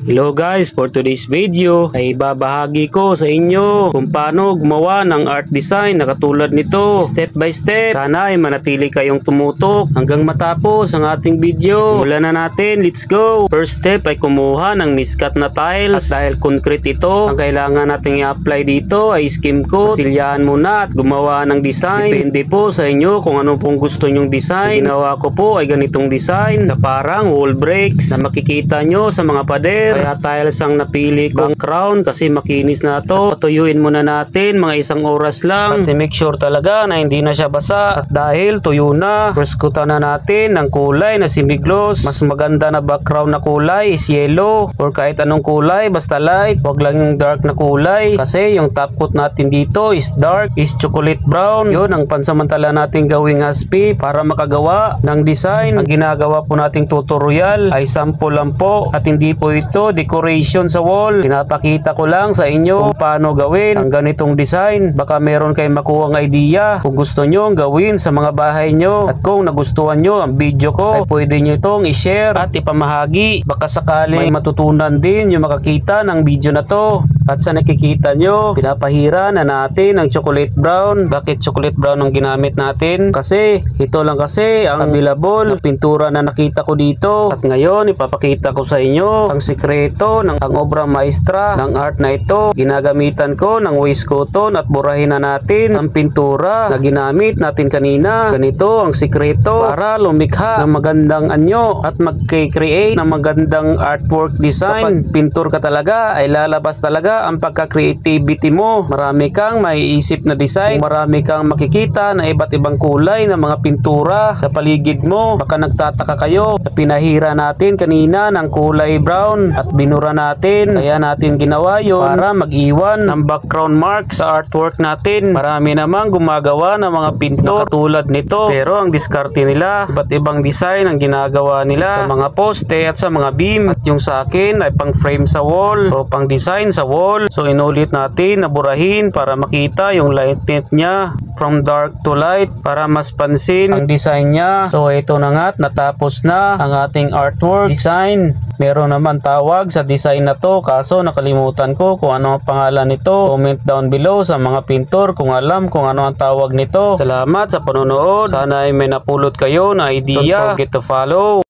Hello guys, for today's video ay babahagi ko sa inyo kung paano gumawa ng art design na katulad nito, step by step. Sana ay manatili kayong tumutok hanggang matapos ang ating video. Simulan na natin, let's go! First step ay kumuha ng miskat na tiles. At dahil concrete ito, ang kailangan natin i-apply dito ay skim coat. Silyahan muna at gumawa ng design. Depende po sa inyo kung ano pong gusto nyong design. Ginawa ko po ay ganitong design na parang wall breaks na makikita nyo sa mga pader. Kaya tiles ang napili kong crown kasi makinis na to. Patuyuin muna natin mga 1 oras lang. At make sure talaga na hindi na siya basa. At dahil tuyo na, first kutan na natin ng kulay na semi-gloss. Mas maganda na background na kulay is yellow or kahit anong kulay basta light. Huwag lang yung dark na kulay kasi yung top coat natin dito is dark, is chocolate brown. Yun ang pansamantala natin gawing aspi para makagawa ng design. Ang ginagawa po nating tutorial ay sample lang po at hindi po ito decoration sa wall. Pinapakita ko lang sa inyo kung paano gawin ang ganitong design. Baka meron kayong makuha ng idea kung gusto nyo gawin sa mga bahay nyo. At kung nagustuhan nyo ang video ko, ay pwede nyo itong i-share at ipamahagi. Baka sakali may matutunan din yung makakita ng video na to. At sa nakikita nyo, pinapahira na natin ang chocolate brown. Bakit chocolate brown ang ginamit natin? Kasi ito lang kasi ang available na pintura na nakita ko dito. At ngayon ipapakita ko sa inyo ang sekreto ng ang obra maestra ng art na ito. Ginagamitan ko ng waste cotton at burahin na natin ang pintura na ginamit natin kanina. Ganito ang sekreto para lumikha ng magandang anyo at mag-create ng magandang artwork design. Kapag pintur ka talaga ay lalabas talaga ang pagka-creativity mo. Marami kang maiisip na design, marami kang makikita na iba't ibang kulay ng mga pintura sa paligid mo. Baka nagtataka kayo na pinahira natin kanina ng kulay brown at binura natin. Kaya natin ginawa yun para mag-iwan ng background mark sa artwork natin. Marami namang gumagawa ng mga pintor katulad nito. Pero ang diskarte nila, iba't ibang design ang ginagawa nila sa mga poste at sa mga beam. At yung sa akin ay pang frame sa wall o pang design sa wall. So inulit natin na burahin para makita yung light tint niya from dark to light para mas pansin ang design niya. So ito na nga, natapos na ang ating artwork design. Meron naman tawag sa design na to kaso nakalimutan ko kung ano ang pangalan nito. Comment down below sa mga pintor kung alam kung ano ang tawag nito. Salamat sa panonood. Sana ay may napulot kayo na idea. Don't forget to follow.